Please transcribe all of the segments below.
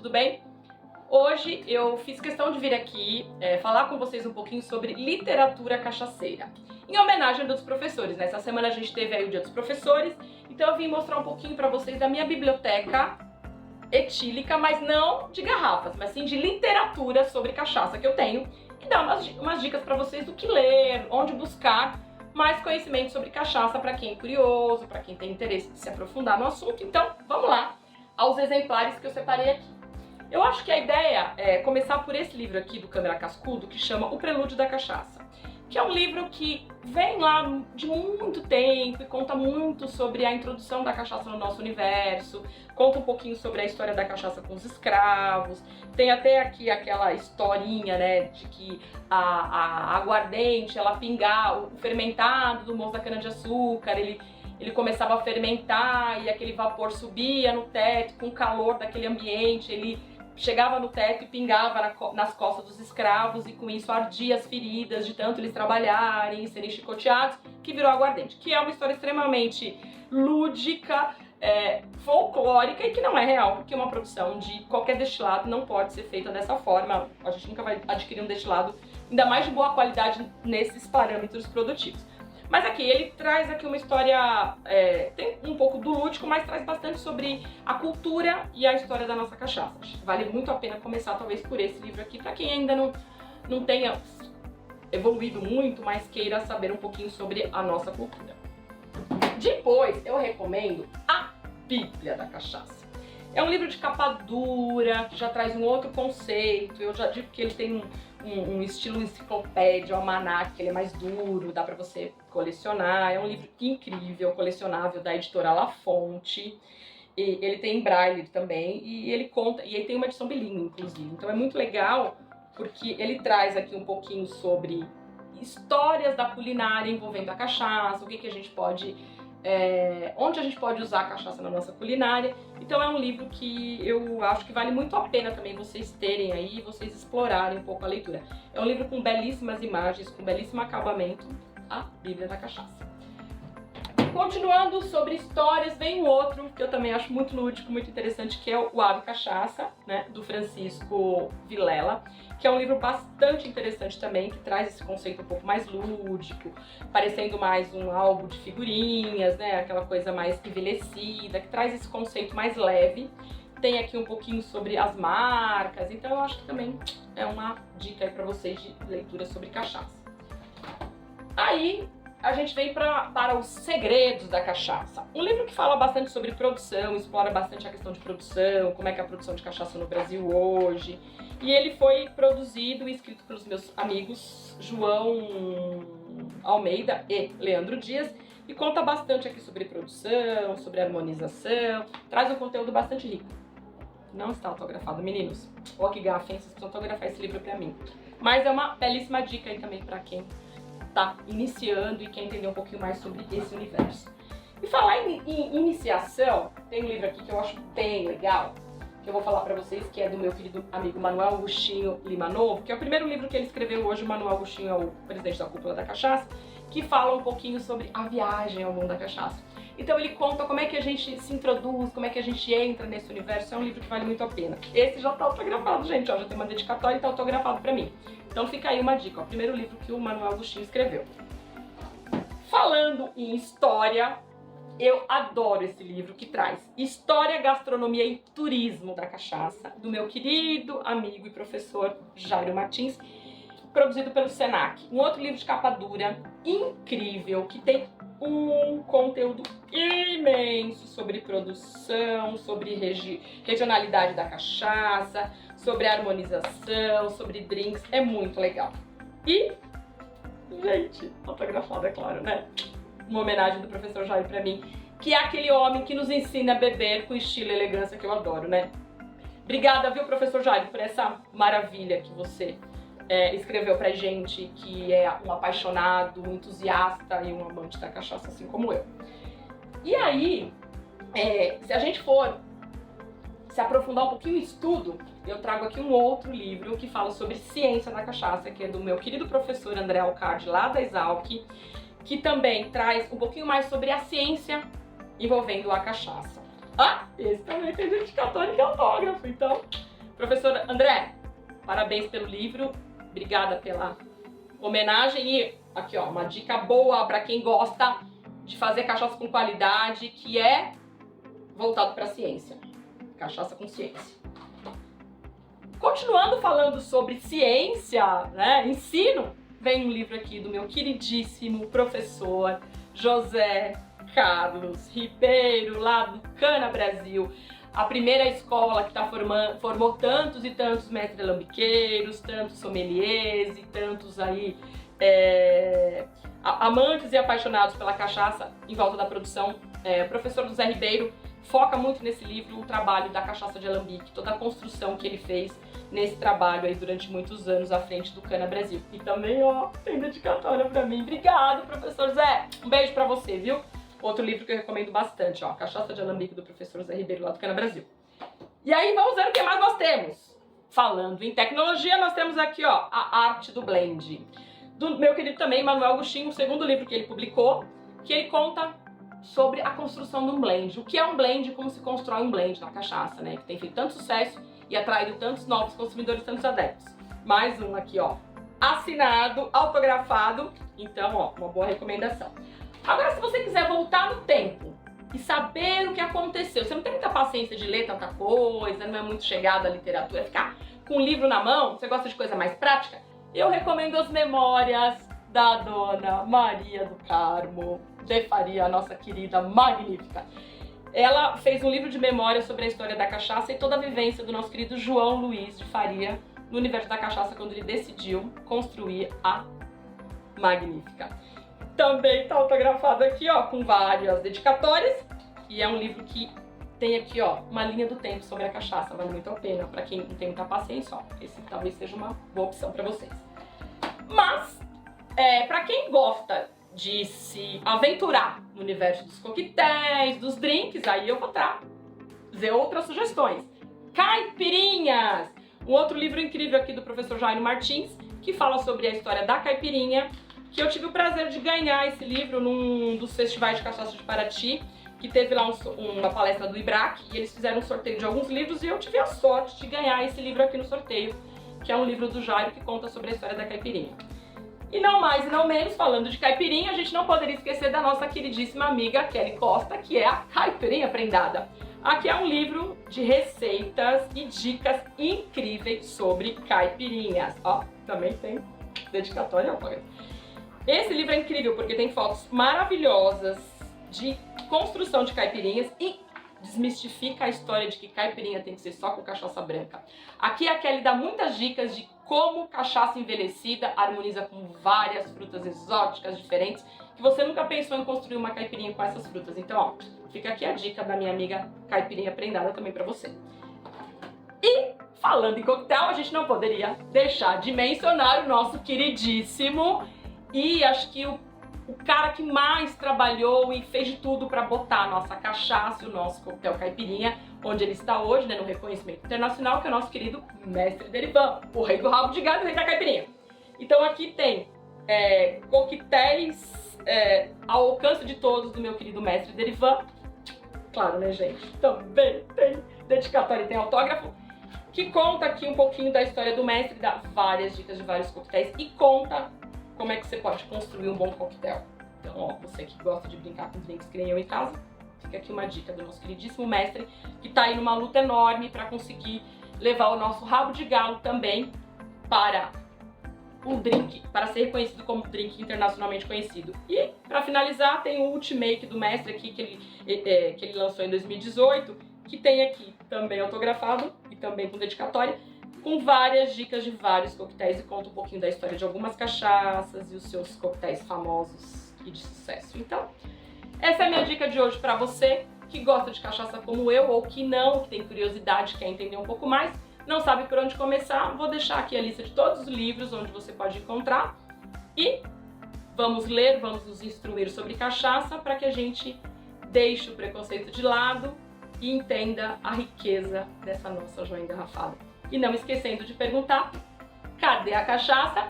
tudo bem? Hoje eu fiz questão de vir aqui falar com vocês um pouquinho sobre literatura cachaceira, em homenagem ao Dia dos Professores, né? Essa semana a gente teve aí o Dia dos Professores, então eu vim mostrar um pouquinho pra vocês da minha biblioteca etílica, mas não de garrafas, mas sim de literatura sobre cachaça que eu tenho, que dá umas dicas pra vocês do que ler, onde buscar mais conhecimento sobre cachaça para quem é curioso, para quem tem interesse de se aprofundar no assunto. Então, vamos lá aos exemplares que eu separei aqui. Eu acho que a ideia é começar por esse livro aqui do Câmara Cascudo, que chama O Prelúdio da Cachaça, que é um livro que vem lá de muito tempo e conta muito sobre a introdução da cachaça no nosso universo, conta um pouquinho sobre a história da cachaça com os escravos, tem até aqui aquela historinha, né, de que a aguardente, ela pingar o fermentado do moço da cana-de-açúcar, ele começava a fermentar e aquele vapor subia no teto com o calor daquele ambiente, ele chegava no teto e pingava nas costas dos escravos e com isso ardia as feridas de tanto eles trabalharem e serem chicoteados, que virou aguardente. Que é uma história extremamente lúdica, folclórica e que não é real, porque uma produção de qualquer destilado não pode ser feita dessa forma. A gente nunca vai adquirir um destilado, ainda mais de boa qualidade nesses parâmetros produtivos. Mas aqui, ele traz aqui uma história, tem um pouco do lúdico, mas traz bastante sobre a cultura e a história da nossa cachaça. Vale muito a pena começar talvez por esse livro aqui, para quem ainda não tenha evoluído muito, mas queira saber um pouquinho sobre a nossa cultura. Depois, eu recomendo a Bíblia da Cachaça. É um livro de capa dura, que já traz um outro conceito. Eu já digo que ele tem um estilo enciclopédia, um almanaque, que ele é mais duro, dá pra você colecionar. É um livro incrível, colecionável, da editora La Fonte. E ele tem em braille também, e ele conta, e ele tem uma edição bilíngue, inclusive. Então é muito legal, porque ele traz aqui um pouquinho sobre histórias da culinária envolvendo a cachaça, o que a gente pode... onde a gente pode usar a cachaça na nossa culinária. Então é um livro que eu acho que vale muito a pena também vocês terem aí, vocês explorarem um pouco a leitura. É um livro com belíssimas imagens, com belíssimo acabamento, a Bíblia da Cachaça. Continuando sobre histórias, vem um outro que eu também acho muito lúdico, muito interessante, que é o Ave Cachaça, né, do Francisco Vilela, que é um livro bastante interessante também, que traz esse conceito um pouco mais lúdico, parecendo mais um álbum de figurinhas, né, aquela coisa mais envelhecida, que traz esse conceito mais leve. Tem aqui um pouquinho sobre as marcas, então eu acho que também é uma dica aí pra vocês de leitura sobre cachaça. Aí a gente vem para Os Segredos da Cachaça. Um livro que fala bastante sobre produção, explora bastante a questão de produção, como é que é a produção de cachaça no Brasil hoje. E ele foi produzido e escrito pelos meus amigos João Almeida e Leandro Dias, e conta bastante aqui sobre produção, sobre harmonização, traz um conteúdo bastante rico. Não está autografado, meninos. Ó que gafe, hein? Vocês precisam autografar esse livro pra mim. Mas é uma belíssima dica aí também pra quem tá iniciando e quer entender um pouquinho mais sobre esse universo. E falar em iniciação, tem um livro aqui que eu acho bem legal, que eu vou falar pra vocês, que é do meu querido amigo Manuel Augustinho Lima Novo, que é o primeiro livro que ele escreveu hoje. O Manuel Augustinho é o presidente da Cúpula da Cachaça, que fala um pouquinho sobre a viagem ao mundo da cachaça. Então ele conta como é que a gente se introduz, como é que a gente entra nesse universo. É um livro que vale muito a pena. Esse já tá autografado, gente, ó, já tem uma dedicatória e tá autografado pra mim. Então fica aí uma dica, ó, o primeiro livro que o Manuel Agostinho escreveu. Falando em história, eu adoro esse livro que traz História, Gastronomia e Turismo da Cachaça, do meu querido amigo e professor Jairo Martins, produzido pelo Senac. Um outro livro de capa dura, incrível, que tem um conteúdo imenso sobre produção, sobre regionalidade da cachaça, sobre harmonização, sobre drinks. É muito legal. E, gente, autografado, é claro, né? Uma homenagem do professor Jair pra mim, que é aquele homem que nos ensina a beber com estilo e elegância que eu adoro, né? Obrigada, viu, professor Jair, por essa maravilha que você escreveu pra gente, que é um apaixonado, um entusiasta e um amante da cachaça, assim como eu. E aí, se a gente for se aprofundar um pouquinho no estudo, eu trago aqui um outro livro que fala sobre ciência da cachaça, que é do meu querido professor André Alcard, lá da Exalc, que também traz um pouquinho mais sobre a ciência envolvendo a cachaça. Ah, esse também tem dedicatório e autógrafo, então Professor André, parabéns pelo livro, obrigada pela homenagem. E aqui, ó, uma dica boa para quem gosta de fazer cachaça com qualidade, que é voltado para a ciência. Cachaça com ciência. Continuando falando sobre ciência, né, ensino, vem um livro aqui do meu queridíssimo professor José Carlos Ribeiro, lá do Cana Brasil. A primeira escola que formou tantos e tantos mestres alambiqueiros, tantos sommeliers e tantos aí amantes e apaixonados pela cachaça em volta da produção. O professor José Ribeiro foca muito nesse livro o trabalho da cachaça de alambique, toda a construção que ele fez nesse trabalho aí durante muitos anos à frente do Cana Brasil. E também, ó, tem dedicatória pra mim. Obrigado, professor Zé. Um beijo pra você, viu? Outro livro que eu recomendo bastante, ó, Cachaça de Alambique, do professor Zé Ribeiro, lá do Cana Brasil. E aí, vamos ver o que mais nós temos. Falando em tecnologia, nós temos aqui, ó, A Arte do Blend, do meu querido também, Manuel Agostinho, o segundo livro que ele publicou, que ele conta sobre a construção de um blend. O que é um blend, como se constrói um blend na cachaça, né? Que tem feito tanto sucesso e atraído tantos novos consumidores, tantos adeptos. Mais um aqui, ó, assinado, autografado. Então, ó, uma boa recomendação. Agora, se você quiser voltar no tempo e saber o que aconteceu, você não tem muita paciência de ler tanta coisa, não é muito chegado à literatura, ficar com um livro na mão, você gosta de coisa mais prática, eu recomendo as Memórias da Dona Maria do Carmo de Faria, a nossa querida magnífica. Ela fez um livro de memórias sobre a história da cachaça e toda a vivência do nosso querido João Luiz de Faria no universo da cachaça quando ele decidiu construir a Magnífica. Também está autografado aqui, ó, com várias dedicatórias, e é um livro que tem aqui, ó, uma linha do tempo sobre a cachaça, vale muito a pena. Para quem não tem muita paciência, ó, esse talvez seja uma boa opção para vocês. Mas, para quem gosta de se aventurar no universo dos coquetéis, dos drinks, aí eu vou trazer outras sugestões. Caipirinhas! Um outro livro incrível aqui do professor Jairo Martins, que fala sobre a história da caipirinha, que eu tive o prazer de ganhar esse livro num dos festivais de cachaça de Paraty, que teve lá uma palestra do IBRAC, e eles fizeram um sorteio de alguns livros, e eu tive a sorte de ganhar esse livro aqui no sorteio, que é um livro do Jairo que conta sobre a história da caipirinha. E não mais e não menos, falando de caipirinha, a gente não poderia esquecer da nossa queridíssima amiga Kelly Costa, que é a Caipirinha Prendada. Aqui é um livro de receitas e dicas incríveis sobre caipirinhas. Ó, também tem dedicatória. Esse livro é incrível porque tem fotos maravilhosas de construção de caipirinhas e desmistifica a história de que caipirinha tem que ser só com cachaça branca. Aqui a Kelly dá muitas dicas de como cachaça envelhecida harmoniza com várias frutas exóticas diferentes que você nunca pensou em construir uma caipirinha com essas frutas. Então, ó, fica aqui a dica da minha amiga Caipirinha Prendada também pra você. E falando em coquetel, a gente não poderia deixar de mencionar o nosso queridíssimo e acho que o cara que mais trabalhou e fez de tudo para botar a nossa cachaça e o nosso coquetel caipirinha onde ele está hoje, né, no reconhecimento internacional, que é o nosso querido Mestre Derivan, o rei do rabo de gado e o rei da caipirinha. Então aqui tem coquetéis ao alcance de todos do meu querido Mestre Derivan. Claro, né, gente? Também tem dedicatório e tem autógrafo, que conta aqui um pouquinho da história do mestre, dá várias dicas de vários coquetéis e conta como é que você pode construir um bom coquetel. Então, ó, você que gosta de brincar com drinks que nem eu em casa, fica aqui uma dica do nosso queridíssimo mestre, que tá aí numa luta enorme para conseguir levar o nosso rabo de galo também para um drink, para ser reconhecido como drink internacionalmente conhecido. E, para finalizar, tem o Ultimate do mestre aqui, que ele lançou em 2018, que tem aqui também autografado e também com dedicatória, com várias dicas de vários coquetéis e conta um pouquinho da história de algumas cachaças e os seus coquetéis famosos e de sucesso. Então, essa é a minha dica de hoje para você que gosta de cachaça como eu ou que não, que tem curiosidade, quer entender um pouco mais, não sabe por onde começar. Vou deixar aqui a lista de todos os livros onde você pode encontrar e vamos ler, vamos nos instruir sobre cachaça para que a gente deixe o preconceito de lado e entenda a riqueza dessa nossa joia engarrafada. E não esquecendo de perguntar, cadê a cachaça?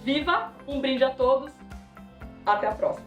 Viva! Um brinde a todos! Até a próxima!